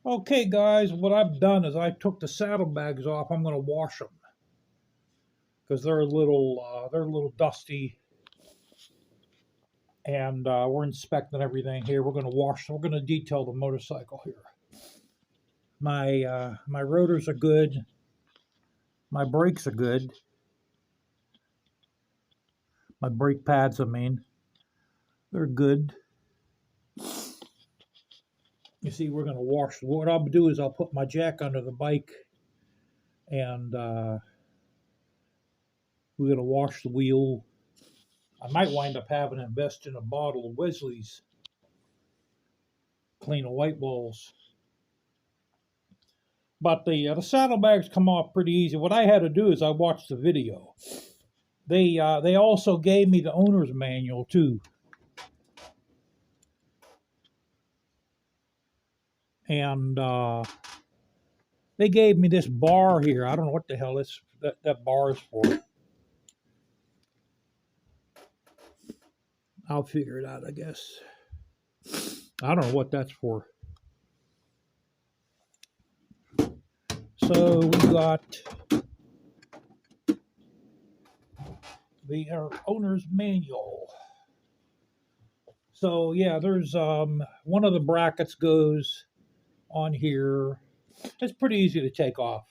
Okay, guys, what I've done is I took the saddlebags off. I'm going to wash them because they're a little dusty, and we're inspecting everything here. We're going to wash. We're going to detail the motorcycle here. My rotors are good. My brakes are good. My brake pads, I mean, they're good. You see, we're going to wash. What I'll do is I'll put my jack under the bike, and we're going to wash the wheel. I might wind up having to invest in a bottle of Wesley's clean of white balls. But the saddlebags come off pretty easy. What I had to do is I watched the video. They also gave me the owner's manual too, and they gave me this bar here. I don't know what the hell that bar is for. I'll figure it out, I guess. I don't know what that's for. So we got the owner's manual. So yeah, there's one of the brackets goes on here. It's pretty easy to take off.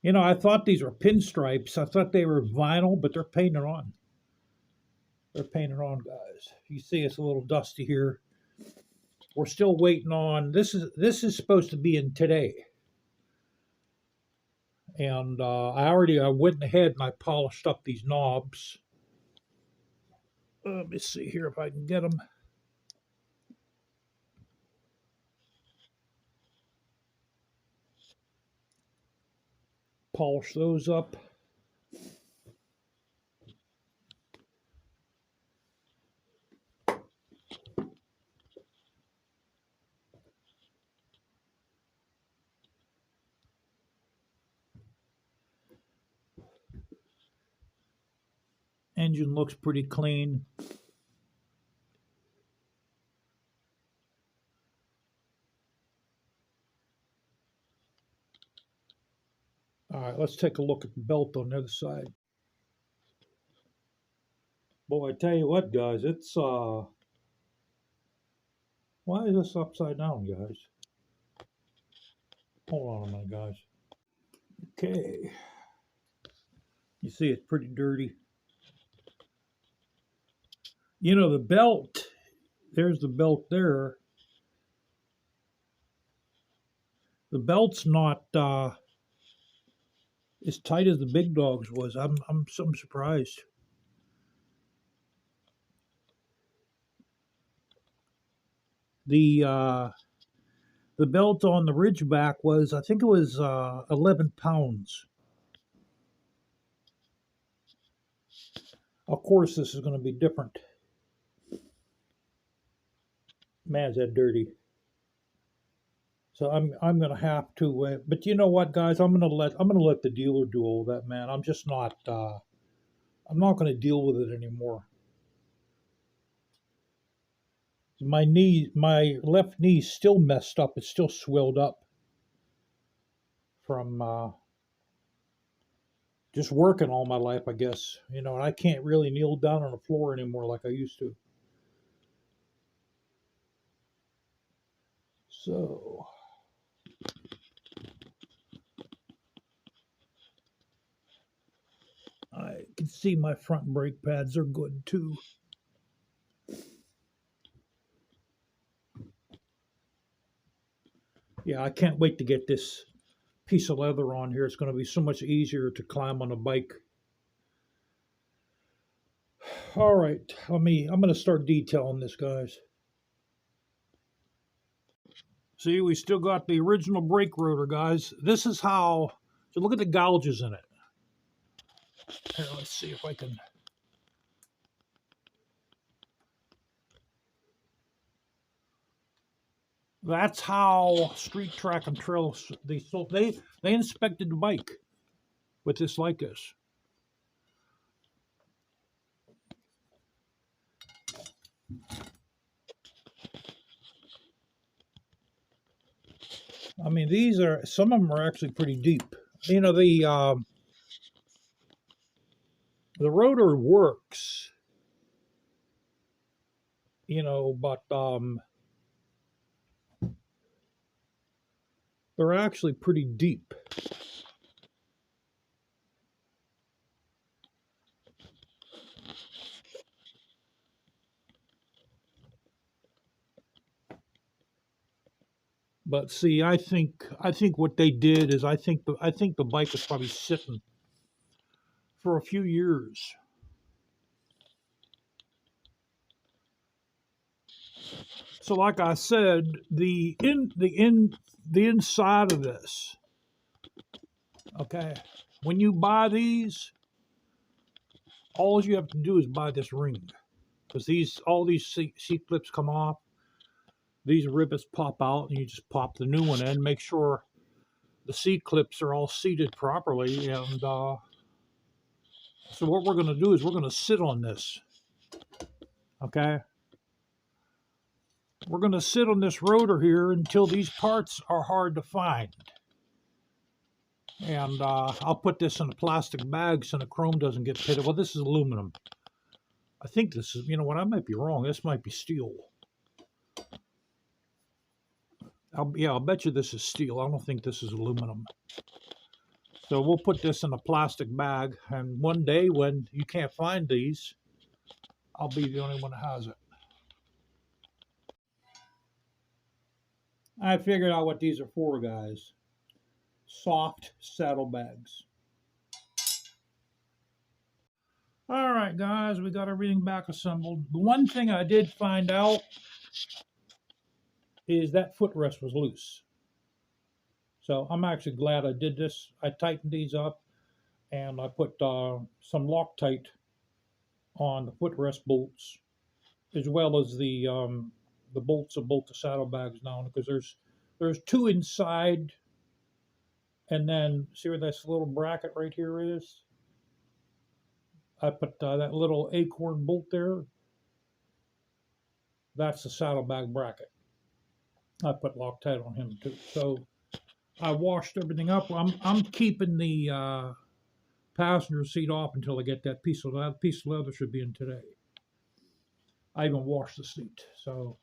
You know, I thought these were pinstripes. I thought they were vinyl, but they're painted on. They're painted on, guys. You see it's a little dusty here. We're still waiting on this is supposed to be in today. And I went ahead and I polished up these knobs. Let me see here if I can get them. Polish those up. Engine looks pretty clean. All right, let's take a look at the belt on the other side. Boy, I tell you what, guys, it's why is this upside down, guys? Hold on a minute, guys. Okay. You see it's pretty dirty. You know, the belt, there's the belt there. The belt's not as tight as the big dog's was. I'm surprised. The belt on the Ridgeback was, I think it was 11 pounds. Of course, this is going to be different. Man, is that dirty. So I'm going to have to. But you know what, guys? I'm going to let the dealer do all that, man. I'm just not. I'm not going to deal with it anymore. My left knee's still messed up. It's still swelled up from just working all my life, I guess. You know, and I can't really kneel down on the floor anymore like I used to. So I can see my front brake pads are good too. Yeah, I can't wait to get this piece of leather on here. It's going to be so much easier to climb on a bike. All right, I'm going to start detailing this, guys. See, we still got the original brake rotor, guys. This is how, so look at the gouges in it. Here, let's see if I can. That's how Street Track and Trail, they inspected the bike with this like this. I mean, these are, some of them are actually pretty deep. You know, the rotor works, you know, but they're actually pretty deep. But see, I think what they did is I think the bike was probably sitting for a few years. So, like I said, the inside of this, okay, when you buy these, all you have to do is buy this ring, because all these seat clips come off. These rivets pop out, and you just pop the new one in. Make sure the seat clips are all seated properly, and so what we're going to do is we're going to sit on this, okay? We're going to sit on this rotor here until these parts are hard to find. And I'll put this in a plastic bag so the chrome doesn't get pitted. Well, this is aluminum. I think this is, you know what, I might be wrong. This might be steel. I'll bet you this is steel. I don't think this is aluminum. So we'll put this in a plastic bag, and one day when you can't find these, I'll be the only one that has it. I figured out what these are for, guys. Soft saddlebags. All right, guys, we got everything back assembled. The one thing I did find out is that footrest was loose. So I'm actually glad I did this. I tightened these up, and I put some Loctite on the footrest bolts, as well as the bolts that bolt the saddlebags down, because there's two inside, and then see where this little bracket right here is? I put that little acorn bolt there. That's the saddlebag bracket. I put Loctite on him too. So I washed everything up. I'm keeping the passenger seat off until I get that piece of leather. Piece of leather should be in today. I even washed the seat. So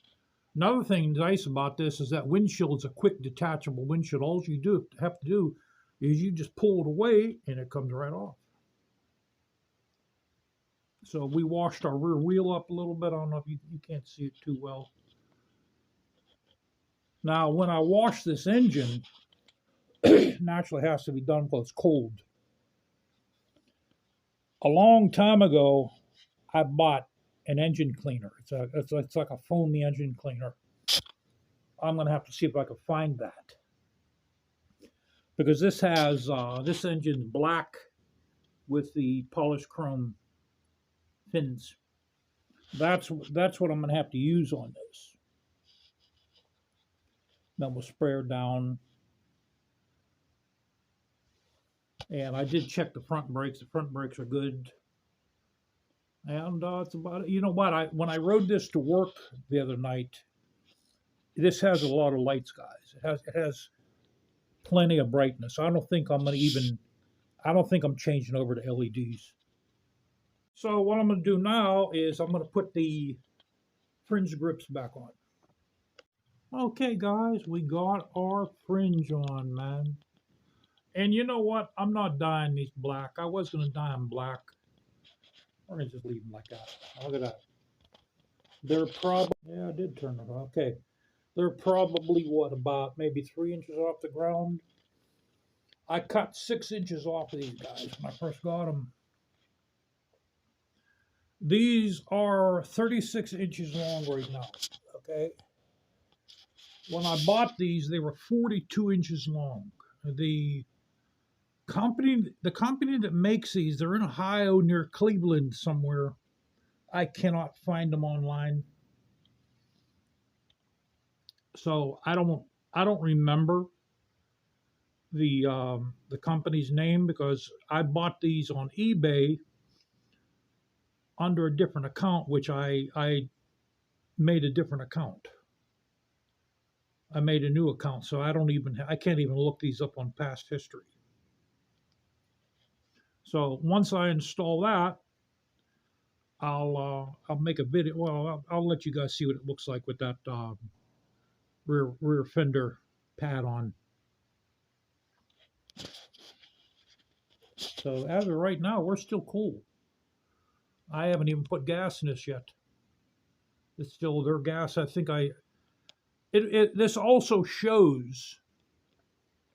another thing nice about this is that windshield is a quick detachable windshield. All you have to do is you just pull it away and it comes right off. So we washed our rear wheel up a little bit. I don't know if you can't see it too well. Now, when I wash this engine, naturally has to be done because it's cold. A long time ago, I bought an engine cleaner. It's like a foamy engine cleaner. I'm going to have to see if I can find that, because this has this engine's black with the polished chrome fins. That's what I'm going to have to use on this. Then we'll spray her down. And I did check the front brakes. The front brakes are good. And it's about it. You know what? When I rode this to work the other night, this has a lot of lights, guys. It has plenty of brightness. I don't think I'm changing over to LEDs. So what I'm going to do now is I'm going to put the fringe grips back on. Okay, guys, we got our fringe on, man. And you know what? I'm not dyeing these black. I was going to dye them black. Or I just leave them like that. Look at that. They're probably, yeah, I did turn it on. Okay. They're probably, what, about maybe 3 inches off the ground. I cut 6 inches off of these guys when I first got them. These are 36 inches long right now, okay? When I bought these, they were 42 inches long. The company that makes these, they're in Ohio near Cleveland somewhere. I cannot find them online. So I don't remember the company's name, because I bought these on eBay under a different account, which I made a different account. I made a new account, so I can't even look these up on past history. So once I install that, I'll make a video. Well, I'll let you guys see what it looks like with that rear fender pad on. So as of right now, we're still cool. I haven't even put gas in this yet. It's still their gas. I think this also shows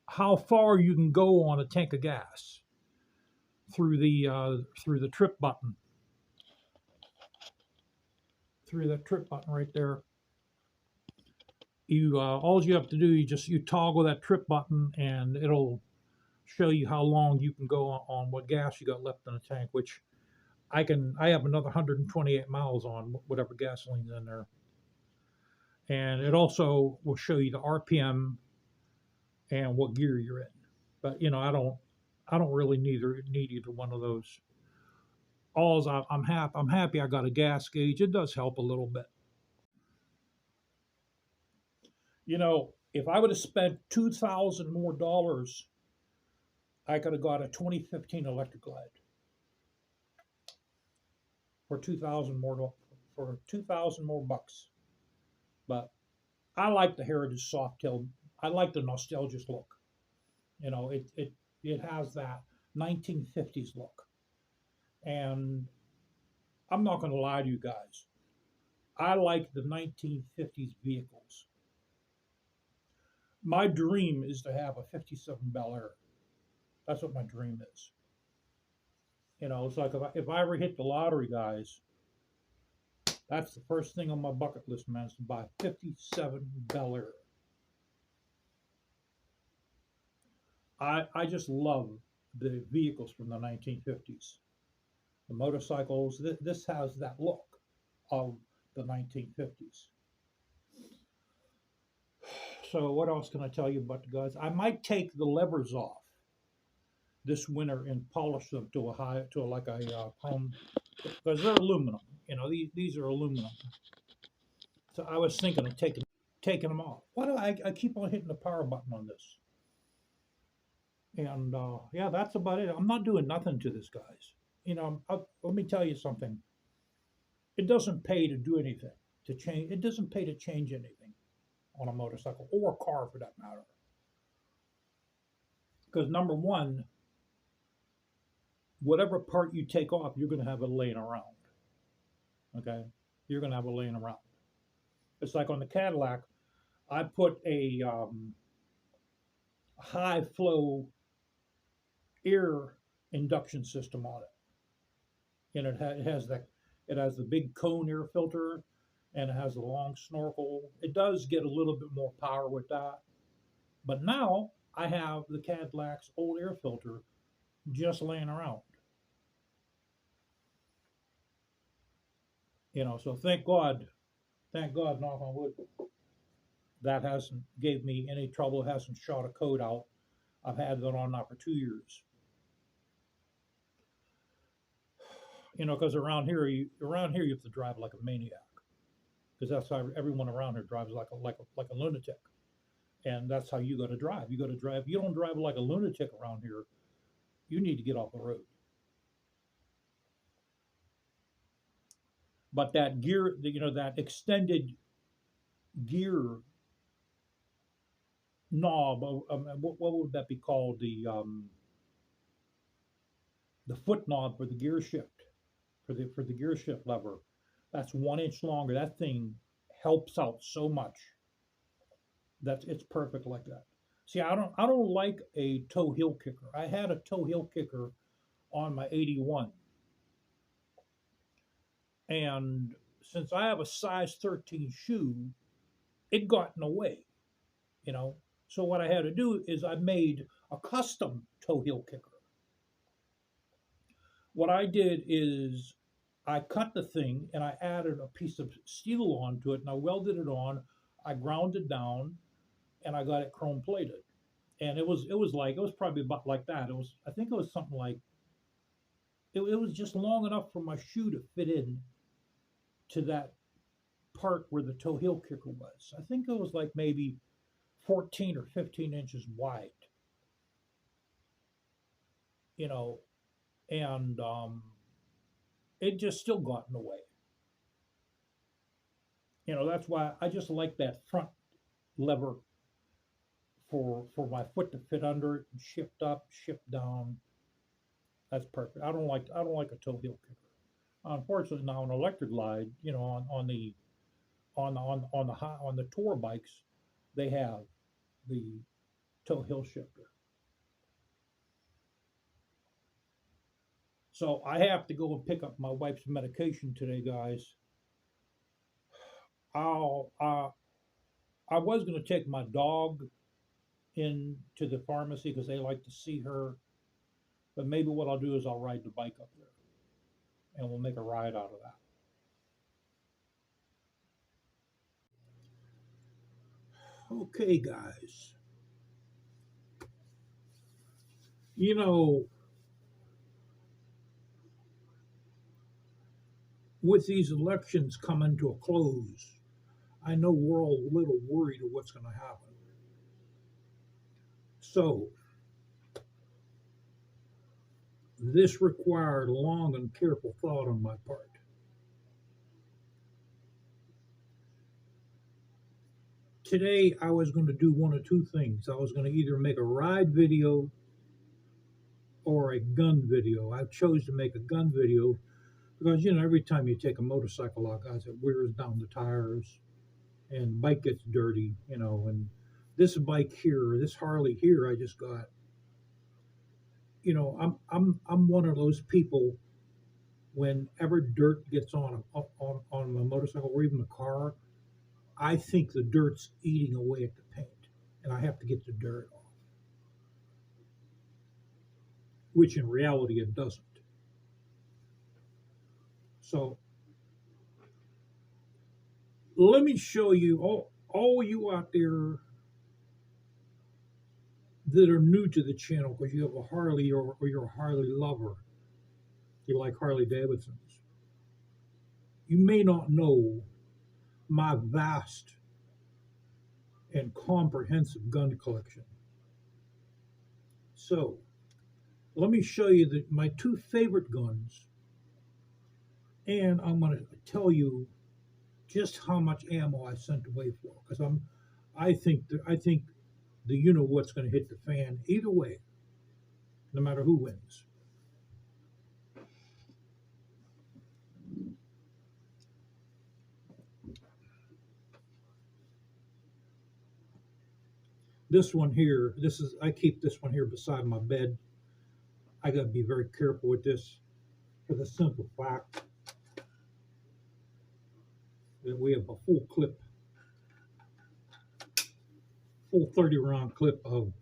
how far you can go on a tank of gas through the trip button. Through that trip button right there. All you have to do, you toggle that trip button and it'll show you how long you can go on what gas you got left in the tank, which I have another 128 miles on whatever gasoline's in there. And it also will show you the RPM and what gear you're in. But I don't really need either one of those. I'm happy I got a gas gauge. It does help a little bit. If I would have spent $2,000 more dollars, I could have got a 2015 Electric Glide for 2,000 more bucks. But I like the Heritage Softail. I like the nostalgic look. It has that 1950s look. And I'm not going to lie to you guys. I like the 1950s vehicles. My dream is to have a 57 Bel Air. That's what my dream is. It's like if I ever hit the lottery, guys, that's the first thing on my bucket list, man, is to buy a 57 Bel Air. I just love the vehicles from the 1950s. The motorcycles, this has that look of the 1950s. So what else can I tell you about the guys? I might take the levers off this winter and polish them to a chrome, because they're aluminum. These are aluminum. So I was thinking of taking them off. Why do I keep on hitting the power button on this? And yeah, that's about it. I'm not doing nothing to this, guys. Let me tell you something. It doesn't pay to do anything to change. It doesn't pay to change anything on a motorcycle or a car, for that matter. Because number one, whatever part you take off, you're going to have it laying around. Okay, you're going to have it laying around. It's like on the Cadillac, I put a high flow air induction system on it, and it has the big cone air filter, and it has the long snorkel. It does get a little bit more power with that, but now I have the Cadillac's old air filter just laying around. So thank God, knock on wood, that hasn't gave me any trouble, hasn't shot a code out. I've had that on now for 2 years. Because around here you have to drive like a maniac, because that's how everyone around here drives like a lunatic, and that's how you got to drive. You got to drive. You don't drive like a lunatic around here. You need to get off the road. But that gear, that extended gear knob, what would that be called? The foot knob for the gear shift, for the gear shift lever. That's 1 inch longer. That thing helps out so much. It's perfect like that. See, I don't like a toe heel kicker. I had a toe heel kicker on my 81. And since I have a size 13 shoe, it got in the way, So what I had to do is I made a custom toe heel kicker. What I did is I cut the thing and I added a piece of steel onto it, and I welded it on. I ground it down, and I got it chrome plated. And it was probably about like that. I think it was something like, it was just long enough for my shoe to fit in to that part where the toe heel kicker was. I think it was like maybe 14 or 15 inches wide, you know, and it just still got in the way. You know, that's why I just like that front lever for my foot to fit under it and shift up, shift down. That's perfect. I don't like a toe heel kicker. Unfortunately, now an electric glide, you know, on the tour bikes, they have the toe heel shifter. So I have to go and pick up my wife's medication today, guys. I'll I was going to take my dog in to the pharmacy because they like to see her, but maybe what I'll do is I'll ride the bike up there and we'll make a ride out of that. Okay, guys. You know, with these elections coming to a close, I know we're all a little worried of what's going to happen. So, this required long and careful thought on my part. Today, I was going to do one of two things. I was going to either make a ride video or a gun video. I chose to make a gun video because, you know, every time you take a motorcycle out, guys, it wears down the tires and the bike gets dirty, you know. And this bike here, this Harley here, I just got, you know, I'm one of those people. Whenever dirt gets on a motorcycle or even a car, I think the dirt's eating away at the paint, and I have to get the dirt off, which in reality it doesn't. So let me show you all you out there that are new to the channel because you have a Harley or you're a Harley lover. You like Harley Davidsons. You may not know my vast and comprehensive gun collection. So let me show you my two favorite guns, and I'm going to tell you just how much ammo I sent away for because I think the you know what's going to hit the fan either way, no matter who wins. This one here, I keep this one here beside my bed. I got to be very careful with this for the simple fact that we have a full 30 round clip of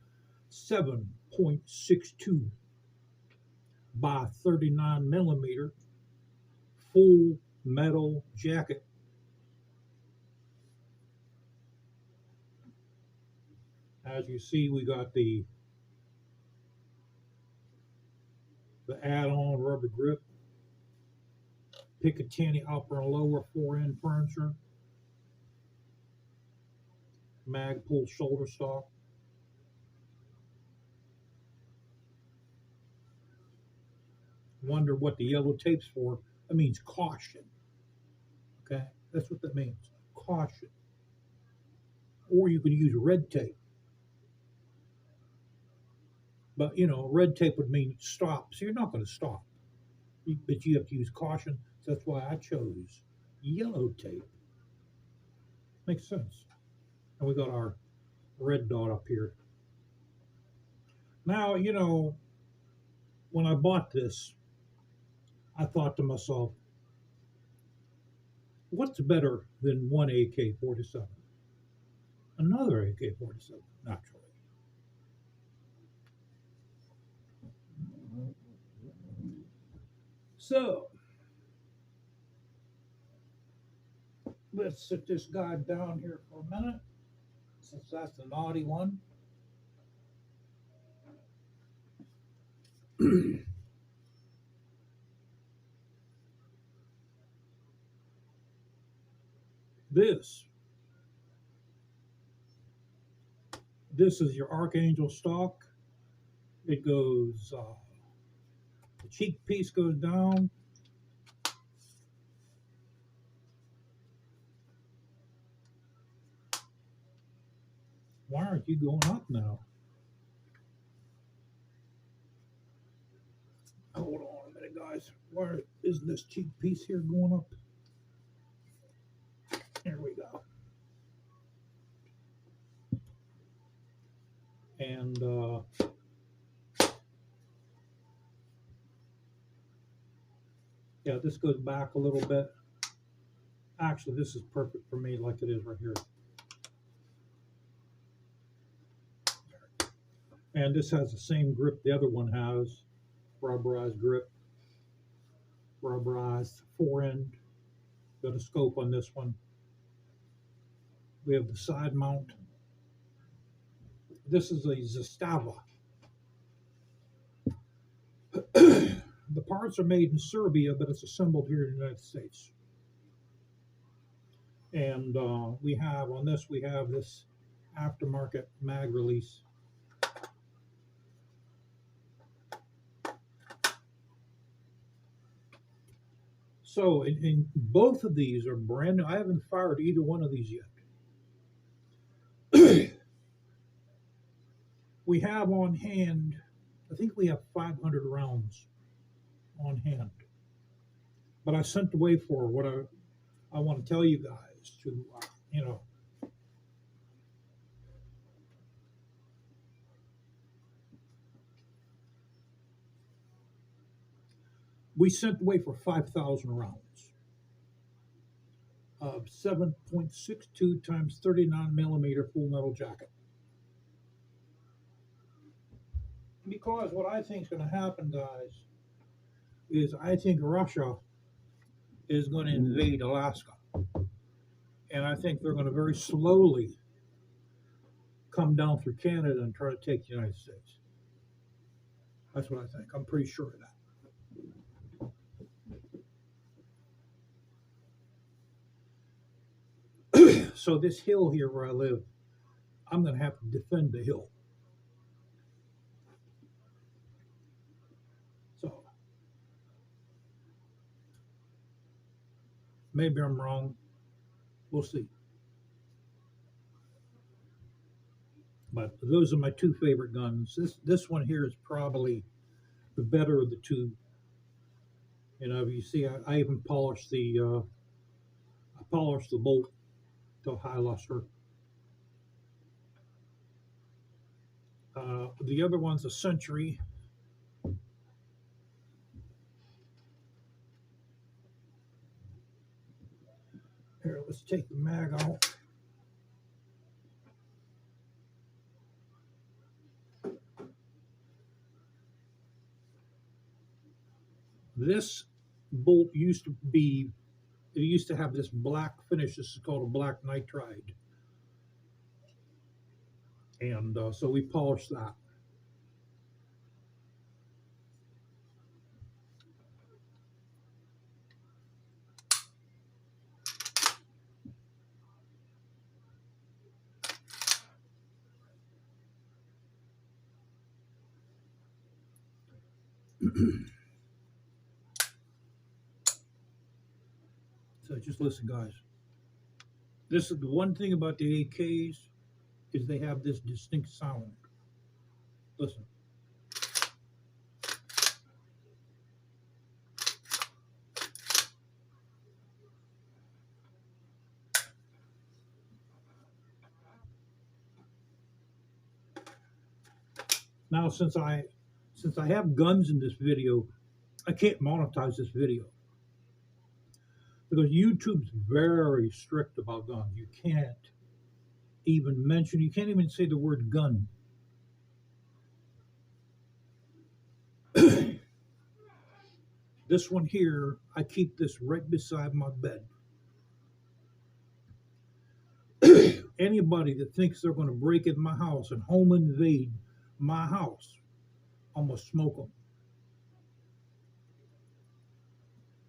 7.62 by 39 millimeter full metal jacket. As you see, we got the add-on rubber grip, Picatinny upper and lower fore-end furniture, Magpul shoulder stock. Wonder what the yellow tape's for. That means caution. Okay, that's what that means. Caution. Or you could use red tape. But you know, red tape would mean stop. So you're not going to stop. But you have to use caution. So that's why I chose yellow tape. Makes sense. And we got our red dot up here. Now, you know, when I bought this, I thought to myself, what's better than one AK 47? Another AK 47, naturally. So, let's sit this guy down here for a minute, since that's the naughty one. This This is your Archangel stock. It goes, the cheek piece goes down. Why aren't you going up now? Hold on a minute, guys. Why isn't this cheek piece here going up? There we go. And yeah, this goes back a little bit. Actually, this is perfect for me like it is right here. And this has the same grip the other one has. Rubberized grip. Rubberized fore-end. Got a scope on this one. We have the side mount. This is a Zastava. The parts are made in Serbia, but it's assembled here in the United States. And we have on this, we have this aftermarket mag release. So in both of these are brand new. I haven't fired either one of these yet. We have on hand, I think we have 500 rounds on hand. But I sent away for what I want to tell you guys to, you know, we sent away for 5,000 rounds of 7.62 times 39 millimeter full metal jacket. Because what I think is going to happen, guys, is I think Russia is going to invade Alaska. And I think they're going to very slowly come down through Canada and try to take the United States. That's what I think. I'm pretty sure of that. So this hill here where I live, I'm going to have to defend the hill. So maybe I'm wrong. We'll see. But those are my two favorite guns. This one here is probably the better of the two. You know, you see, I even polished the bolt to high luster. The other one's a Century. Here, let's take the mag out. This bolt used to be, it used to have this black finish. This is called a black nitride. And so we polished that. So just listen, guys. This is the one thing about the AKs is they have this distinct sound. Listen. Now, since I have guns in this video, I can't monetize this video because YouTube's very strict about guns. You can't even mention, you can't even say the word gun. This one here, I keep this right beside my bed. Anybody that thinks they're going to break in my house and home invade my house, I'm going to smoke them.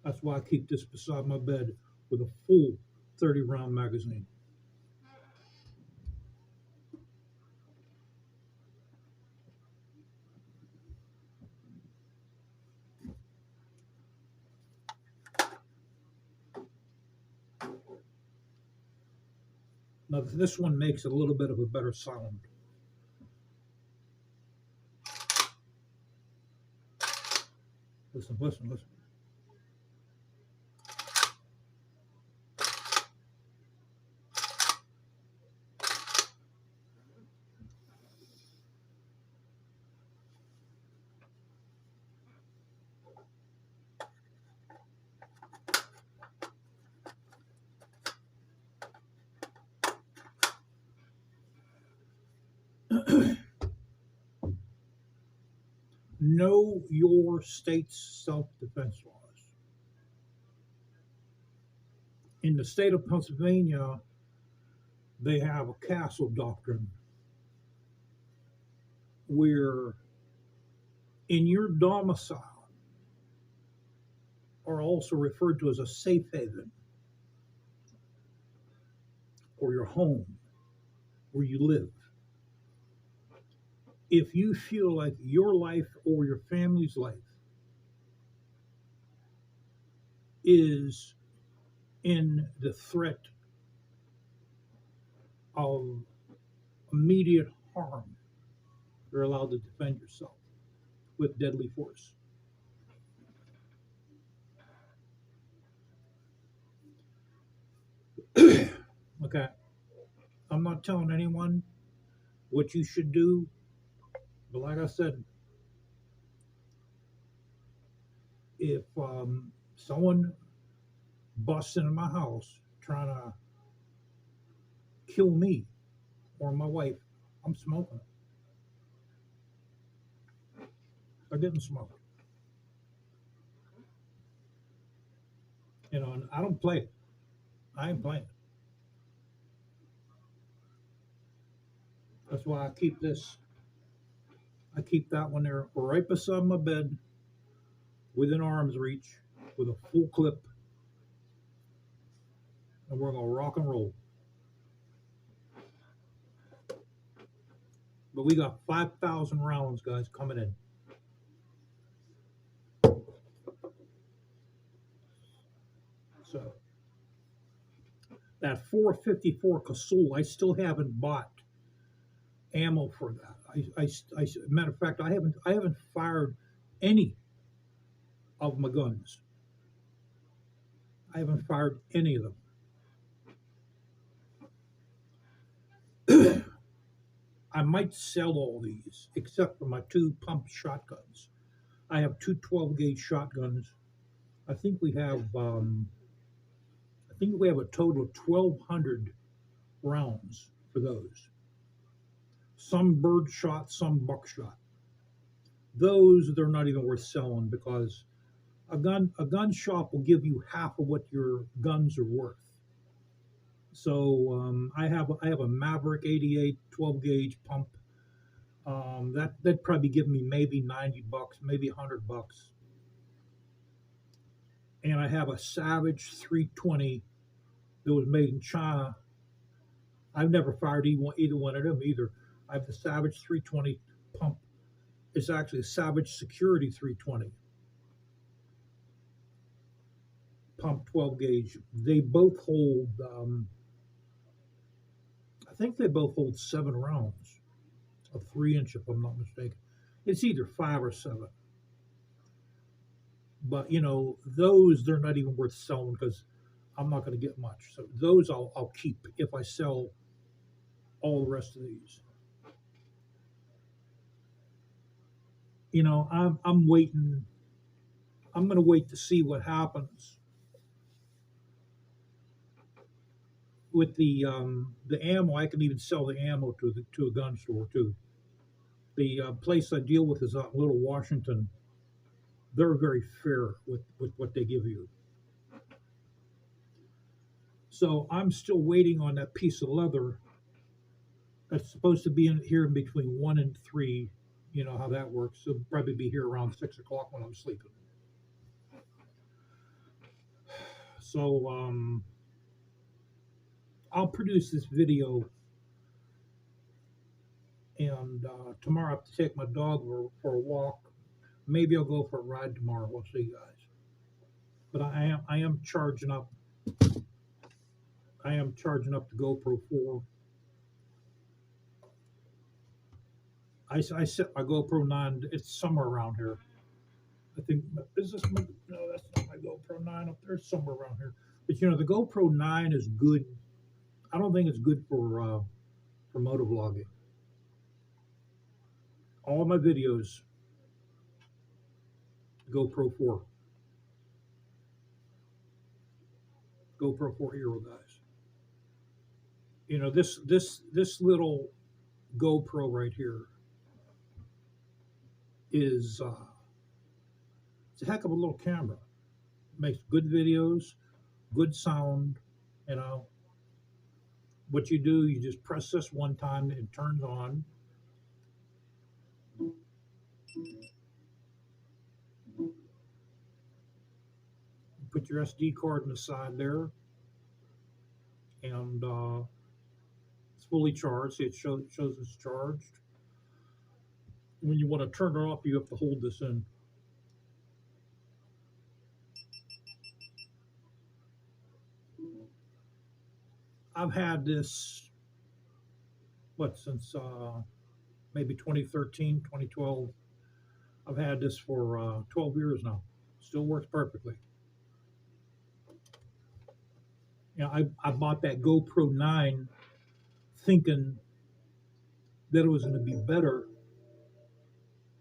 That's why I keep this beside my bed with a full 30 round magazine. Now this one makes a little bit of a better sound. Listen, listen, listen. Know your state's self-defense laws. In the state of Pennsylvania, they have a castle doctrine where in your domicile are also referred to as a safe haven or your home where you live. If you feel like your life or your family's life is in the threat of immediate harm, you're allowed to defend yourself with deadly force. Okay, I'm not telling anyone what you should do, but like I said, if someone busts into my house trying to kill me or my wife, I'm smoking. I didn't smoke. You know, and I don't play it. I ain't playing it. That's why I keep this. I keep that one there right beside my bed, within arm's reach, with a full clip, and we're gonna rock and roll. But we got 5,000 rounds, guys, coming in. So that 454 Casull, I still haven't bought ammo for that. Matter of fact, I haven't fired any of my guns. I haven't fired any of them. I might sell all these except for my two pump shotguns. I have two 12 gauge shotguns. I think we have a total of 1,200 rounds for those. Some bird shot, some buckshot. Those they're not even worth selling because a gun shop will give you half of what your guns are worth. So I have a Maverick 88 12 gauge pump. That'd probably give me maybe $90, maybe $100. And I have a Savage 320 that was made in China. I've never fired either one of them either. I have the Savage 320 pump. It's actually a Savage Security 320 pump 12 gauge. They both hold, I think they both hold 7 rounds, a 3-inch if I'm not mistaken. It's either 5 or 7. But you know, those they're not even worth selling because I'm not going to get much. So those I'll keep if I sell all the rest of these. You know, I'm waiting. I'm going to wait to see what happens with the ammo. I can even sell the ammo to a gun store too. The place I deal with is out in Little Washington. They're very fair with what they give you. So I'm still waiting on that piece of leather that's supposed to be in here in between 1 and 3. You know how that works. It'll probably be here around 6 o'clock when I'm sleeping. So I'll produce this video, and tomorrow I have to take my dog for a walk. Maybe I'll go for a ride tomorrow. We'll see, guys. But I am charging up I am charging up the GoPro 4. I set my GoPro 9. It's somewhere around here. I think, is this my, no, that's not my GoPro 9 up there. It's somewhere around here. But you know, the GoPro 9 is good. I don't think it's good for motovlogging. All my videos, GoPro 4. GoPro 4 Hero, guys. You know, this little GoPro right here is it's a heck of a little camera. It makes good videos, good sound. You know, what you do, you just press this one time, it turns on. Put your SD card in the side there, and it's fully charged. See, it shows it's charged. When you want to turn it off, you have to hold this in. I've had this, what, since maybe 2013, 2012. I've had this for 12 years now. Still works perfectly. You know, I bought that GoPro 9 thinking that it was going to be better.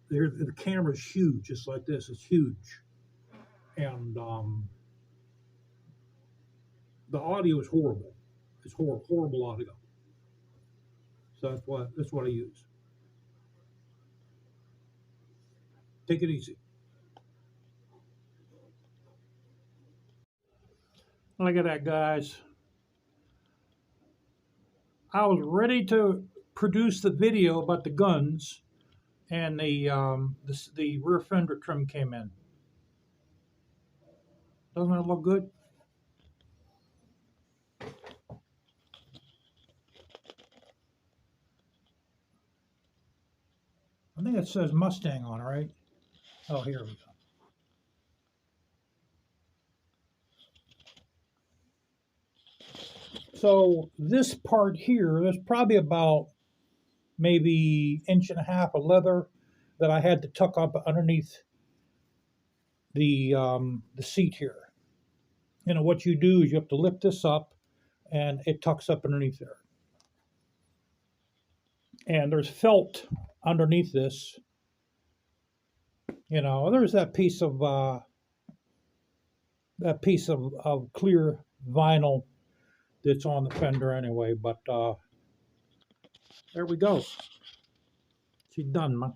The camera's huge, just like this. It's huge. And the audio is horrible. It's horrible audio. So that's what I use. Take it easy. Look at that, guys. I was ready to produce the video about the guns, and the rear fender trim came in. Doesn't that look good? I think it says Mustang on it, right? Oh, here we go. So this part here, there's probably about maybe 1.5 inches of leather that I had to tuck up underneath the seat here. You know, what you do is you have to lift this up, and it tucks up underneath there. And there's felt underneath this. You know, there's that piece of clear vinyl that's on the fender anyway. But there we go. She's done, man.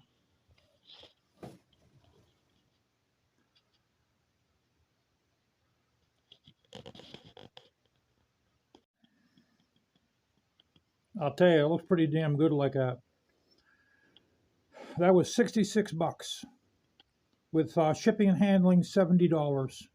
I'll tell you, it looks pretty damn good like that. That was $66 with shipping and handling $70.